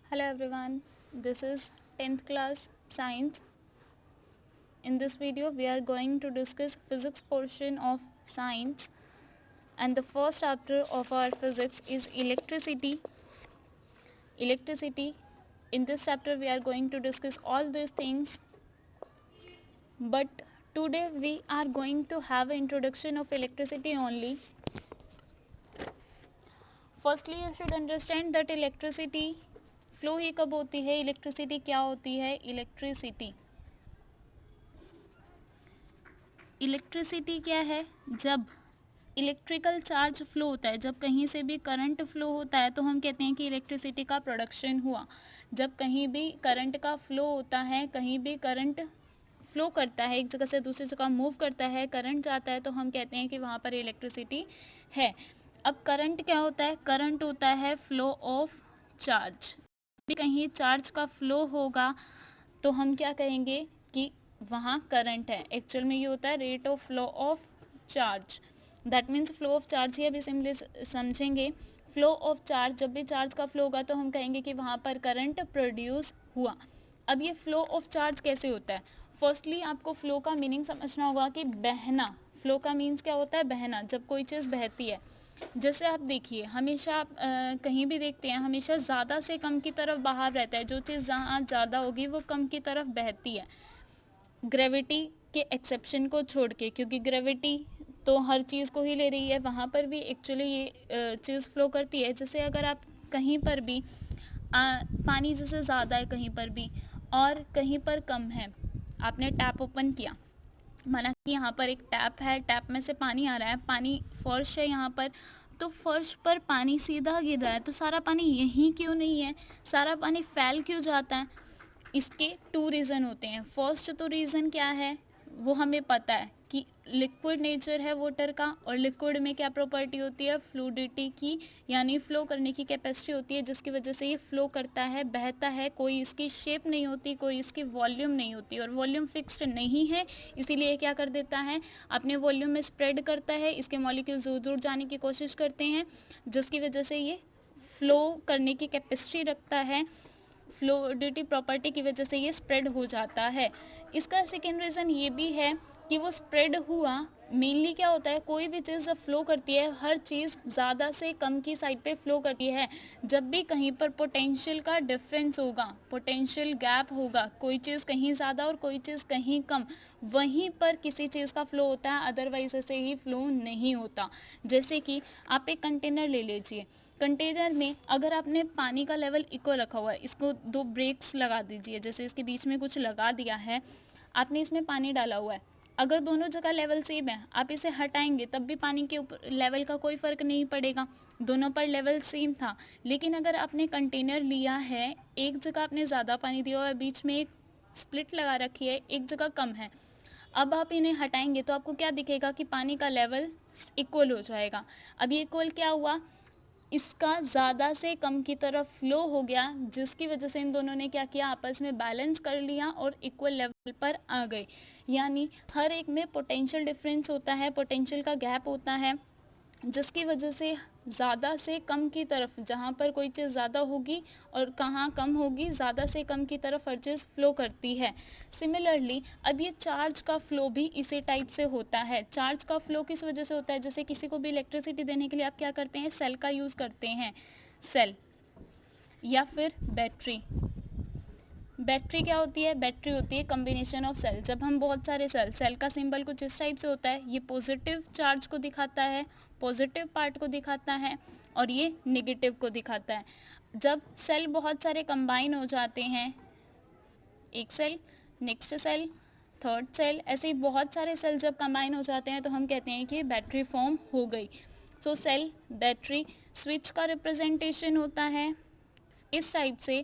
Hello everyone, this is 10th class science. In this video we are going to discuss physics portion of science, and the first chapter of our physics is electricity. In this chapter we are going to discuss all these things, but today we are going to have an introduction of electricity only. Firstly you should understand that electricity flow ही कब होती है, electricity क्या होती है. Electricity क्या है? जब इलेक्ट्रिकल चार्ज फ्लो होता है, जब कहीं से भी करंट फ्लो होता है तो हम कहते हैं कि इलेक्ट्रिसिटी का प्रोडक्शन हुआ. जब कहीं भी करंट का फ्लो होता है, कहीं भी करंट फ्लो करता है, एक जगह से दूसरी जगह मूव करता है, करंट जाता है, तो हम कहते हैं कि वहाँ पर इलेक्ट्रिसिटी है. अब करंट क्या होता है? करंट होता है फ्लो ऑफ चार्ज. भी कहीं चार्ज का फ्लो होगा तो हम क्या कहेंगे कि वहाँ करंट है. एक्चुअल में ये होता है rate of flow of charge. That means flow of charge ही अभी सिंपली समझेंगे. फ्लो ऑफ चार्ज, जब भी चार्ज का फ्लो होगा तो हम कहेंगे कि वहाँ पर करंट प्रोड्यूस हुआ. अब ये फ्लो ऑफ चार्ज कैसे होता है? फर्स्टली आपको फ्लो का मीनिंग समझना होगा कि बहना. फ्लो का मीन्स क्या होता है? बहना. जब कोई चीज़ बहती है, जैसे आप देखिए, हमेशा आप कहीं भी देखते हैं, हमेशा ज़्यादा से कम की तरफ बहाव रहता है. जो चीज़ जहाँ ज़्यादा होगी वो कम की तरफ बहती है, ग्रेविटी के एक्सेप्शन को छोड़ के, क्योंकि ग्रेविटी तो हर चीज़ को ही ले रही है. वहाँ पर भी एक्चुअली ये चीज़ फ्लो करती है. जैसे अगर आप कहीं पर भी पानी जैसे ज़्यादा है कहीं पर भी और कहीं पर कम है, आपने टैप ओपन किया, माना कि यहाँ पर एक टैप है, टैप में से पानी आ रहा है, पानी फर्श है यहाँ पर, तो फर्श पर पानी सीधा गिर रहा है, तो सारा पानी यहीं क्यों नहीं है? सारा पानी फैल क्यों जाता है? इसके टू रीज़न होते हैं. फर्स्ट तो रीज़न क्या है वो हमें पता है कि लिक्विड नेचर है वाटर का, और लिक्विड में क्या प्रॉपर्टी होती है? फ्लूइडिटी की, यानी फ्लो करने की कैपेसिटी होती है, जिसकी वजह से ये फ्लो करता है, बहता है. कोई इसकी शेप नहीं होती, कोई इसकी वॉल्यूम नहीं होती, और वॉल्यूम फिक्स्ड नहीं है, इसीलिए क्या कर देता है? अपने वॉल्यूम में स्प्रेड करता है. इसके मॉलिक्यूल्स दूर दूर जाने की कोशिश करते हैं, जिसकी वजह से ये फ्लो करने की कैपेसिटी रखता है. फ्लूइडिटी प्रॉपर्टी की वजह से ये स्प्रेड हो जाता है. इसका सेकेंड रीज़न ये भी है कि वो स्प्रेड हुआ. मेनली क्या होता है, कोई भी चीज़ जब फ्लो करती है, हर चीज़ ज़्यादा से कम की साइड पे फ्लो करती है. जब भी कहीं पर पोटेंशियल का डिफरेंस होगा, पोटेंशियल गैप होगा, कोई चीज़ कहीं ज़्यादा और कोई चीज़ कहीं कम, वहीं पर किसी चीज़ का फ्लो होता है, अदरवाइज ऐसे ही फ्लो नहीं होता. जैसे कि आप एक कंटेनर ले लीजिए. कंटेनर में अगर आपने पानी का लेवल इक्वल रखा हुआ है, इसको दो ब्रेक्स लगा दीजिए, जैसे इसके बीच में कुछ लगा दिया है, आपने इसमें पानी डाला हुआ है. अगर दोनों जगह लेवल सेम है, आप इसे हटाएंगे तब भी पानी के ऊपर लेवल का कोई फ़र्क नहीं पड़ेगा, दोनों पर लेवल सेम था. लेकिन अगर आपने कंटेनर लिया है, एक जगह आपने ज़्यादा पानी दिया हुआ है, बीच में एक स्प्लिट लगा रखी है, एक जगह कम है, अब आप इन्हें हटाएंगे तो आपको क्या दिखेगा कि पानी का लेवल इक्वल हो जाएगा. अब ये इक्वल क्या हुआ? इसका ज़्यादा से कम की तरफ फ्लो हो गया, जिसकी वजह से इन दोनों ने क्या किया? आपस में बैलेंस कर लिया और इक्वल लेवल पर आ गए. यानी हर एक में पोटेंशियल डिफरेंस होता है, पोटेंशियल का गैप होता है, जिसकी वजह से ज़्यादा से कम की तरफ, जहाँ पर कोई चीज़ ज़्यादा होगी और कहाँ कम होगी, ज़्यादा से कम की तरफ हर चीज़ फ्लो करती है. सिमिलरली अब ये चार्ज का फ्लो भी इसी टाइप से होता है. चार्ज का फ्लो किस वजह से होता है? जैसे किसी को भी इलेक्ट्रिसिटी देने के लिए आप क्या करते हैं? सेल का यूज़ करते हैं. सेल या फिर बैटरी. बैटरी क्या होती है? बैटरी होती है कम्बिनेशन ऑफ सेल. जब हम बहुत सारे सेल का सिंबल कुछ इस टाइप से होता है, ये पॉजिटिव चार्ज को दिखाता है, पॉजिटिव पार्ट को दिखाता है, और ये नेगेटिव को दिखाता है. जब सेल बहुत सारे कंबाइन हो जाते हैं, एक cell, next cell, third cell, ऐसे ही बहुत सारे सेल जब कंबाइन हो जाते हैं तो हम कहते हैं कि बैटरी फॉर्म हो गई. सो सेल, बैटरी. स्विच का रिप्रेजेंटेशन होता है इस टाइप से.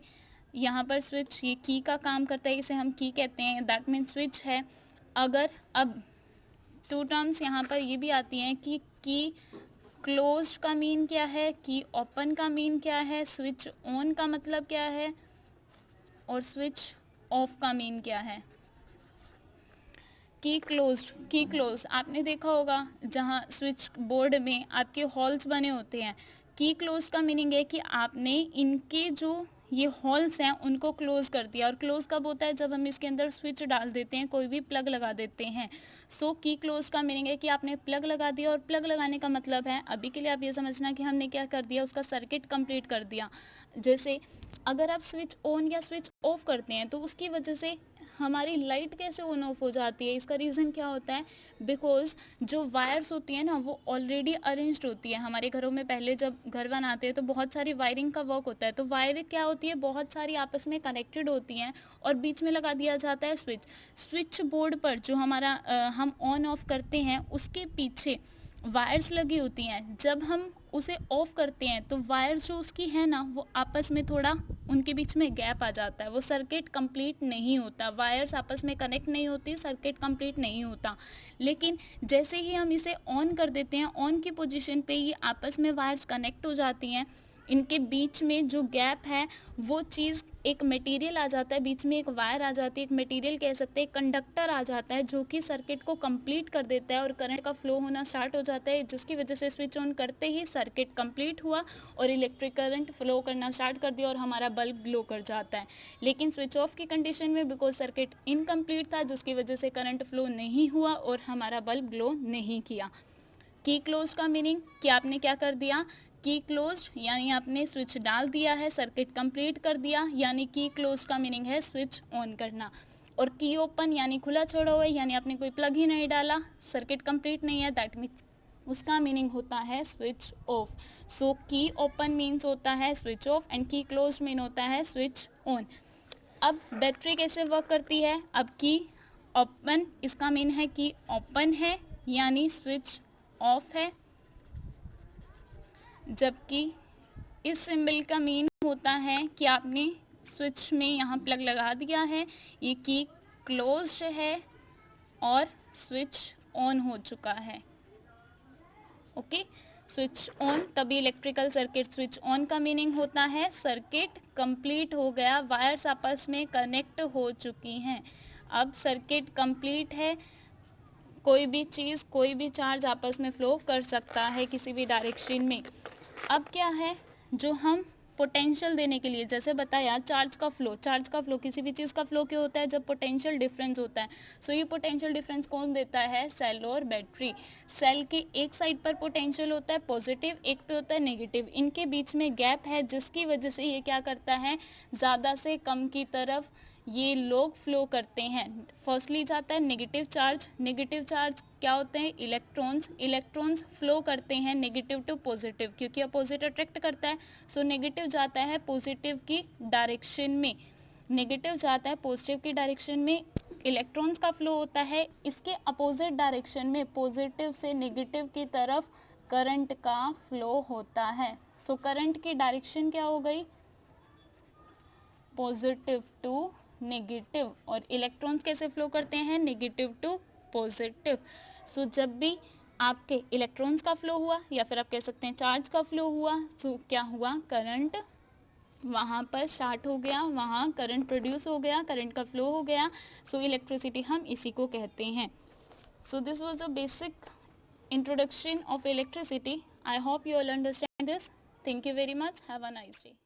यहाँ पर स्विच ये की का काम करता है, इसे हम की कहते हैं, दैट मीन स्विच है. अगर अब टू टर्म्स यहाँ पर ये भी आती हैं कि की क्लोज्ड का मीन क्या है, की ओपन का मीन क्या है, स्विच ऑन का मतलब क्या है, और स्विच ऑफ का मीन क्या है. की क्लोज आपने देखा होगा, जहाँ स्विच बोर्ड में आपके होल्स बने होते हैं. की क्लोज का मीनिंग है कि आपने इनके जो ये होल्स हैं उनको क्लोज कर दिया। और क्लोज कब होता है? जब हम इसके अंदर स्विच डाल देते हैं, कोई भी प्लग लगा देते हैं। सो की क्लोज का मीनिंग है कि आपने प्लग लगा दिया, और प्लग लगाने का मतलब है, अभी के लिए आप ये समझना कि हमने क्या कर दिया, उसका सर्किट कंप्लीट कर दिया। जैसे अगर आप स्विच ऑन या स्विच ऑफ करते हैं तो उसकी वजह से हमारी लाइट कैसे ऑन ऑफ हो जाती है? इसका रीज़न क्या होता है? बिकॉज जो वायर्स होती है ना, वो ऑलरेडी अरेंज्ड होती है। हमारे घरों में पहले जब घर बनाते हैं तो बहुत सारी वायरिंग का वर्क होता है। तो वायर क्या होती है? बहुत सारी आपस में कनेक्टेड होती हैं, और बीच में लगा दिया जाता है स्विच। स्विच बोर्ड पर जो हमारा हम ऑन ऑफ करते हैं, उसके पीछे वायर्स लगी होती हैं। जब हम उसे ऑफ करते हैं तो वायर्स जो उसकी है ना, वो आपस में थोड़ा उनके बीच में गैप आ जाता है, वो सर्किट कंप्लीट नहीं होता, वायर्स आपस में कनेक्ट नहीं होती, सर्किट कंप्लीट नहीं होता। लेकिन जैसे ही हम इसे ऑन कर देते हैं, ऑन की पोजीशन पे ये आपस में वायर्स कनेक्ट हो जाती हैं। इनके बीच में जो गैप है, वो चीज़ एक मटेरियल आ जाता है, बीच में एक वायर आ जाती है, एक मटेरियल कह सकते हैं, कंडक्टर आ जाता है, जो कि सर्किट को कंप्लीट कर देता है और करंट का फ्लो होना स्टार्ट हो जाता है, जिसकी वजह से स्विच ऑन करते ही सर्किट कंप्लीट हुआ और इलेक्ट्रिक करंट फ्लो करना स्टार्ट कर दिया और हमारा बल्ब ग्लो कर जाता है। लेकिन स्विच ऑफ की कंडीशन में बिकॉज सर्किट इनकम्प्लीट था, जिसकी वजह से करंट फ्लो नहीं हुआ और हमारा बल्ब ग्लो नहीं किया। की क्लोज का मीनिंग कि आपने क्या कर दिया, की क्लोज यानी आपने स्विच डाल दिया है, सर्किट कंप्लीट कर दिया, यानी की क्लोज का मीनिंग है स्विच ऑन करना। और की ओपन यानी खुला छोड़ा हुआ है, यानी आपने कोई प्लग ही नहीं डाला, सर्किट कंप्लीट नहीं है, दैट मीन्स उसका मीनिंग होता है स्विच ऑफ। सो की ओपन मीन्स होता है स्विच ऑफ एंड की क्लोज मीन होता है स्विच ऑन। अब बैटरी कैसे वर्क करती है? अब की ओपन, इसका मीन है कि ओपन है यानी स्विच ऑफ है, जबकि इस सिंबल का मीन होता है कि आपने स्विच में यहाँ प्लग लगा दिया है, ये की क्लोज्ड है और स्विच ऑन हो चुका है। ओके, स्विच ऑन, तभी इलेक्ट्रिकल सर्किट स्विच ऑन का मीनिंग होता है सर्किट कंप्लीट हो गया, वायर्स आपस में कनेक्ट हो चुकी हैं। अब सर्किट कंप्लीट है, कोई भी चीज़, कोई भी चार्ज आपस में फ्लो कर सकता है किसी भी डायरेक्शन में। अब क्या है, जो हम पोटेंशियल देने के लिए, जैसे बताया चार्ज का फ्लो, किसी भी चीज़ का फ्लो क्यों होता है? जब पोटेंशियल डिफरेंस होता है। सो ये पोटेंशियल डिफरेंस कौन देता है? सेल और बैटरी। सेल के एक साइड पर पोटेंशियल होता है पॉजिटिव, एक पे होता है नेगेटिव, इनके बीच में गैप है, जिसकी वजह से ये क्या करता है, ज़्यादा से कम की तरफ ये लोग फ्लो करते हैं। फर्स्टली जाता है नेगेटिव चार्ज क्या होते हैं? इलेक्ट्रॉन्स फ्लो करते हैं नेगेटिव टू पॉजिटिव, क्योंकि अपोजिट अट्रैक्ट करता है। सो नेगेटिव जाता है पॉजिटिव की डायरेक्शन में, इलेक्ट्रॉन्स का फ्लो होता है इसके अपोजिट डायरेक्शन में, पॉजिटिव से नेगेटिव की तरफ करंट का फ्लो होता है। सो करंट की डायरेक्शन क्या हो गई? Positive to negative. और इलेक्ट्रॉन्स कैसे फ्लो करते हैं? Negative to positive. सो जब भी आपके इलेक्ट्रॉन्स का फ्लो हुआ या फिर आप कह सकते हैं चार्ज का फ्लो हुआ, तो क्या हुआ? करंट वहाँ पर स्टार्ट हो गया, वहाँ करंट प्रोड्यूस हो गया, करंट का फ्लो हो गया। सो इलेक्ट्रिसिटी हम इसी को कहते हैं। So this was a basic introduction of electricity. I hope you all understand this. Thank you very much. Have a nice day.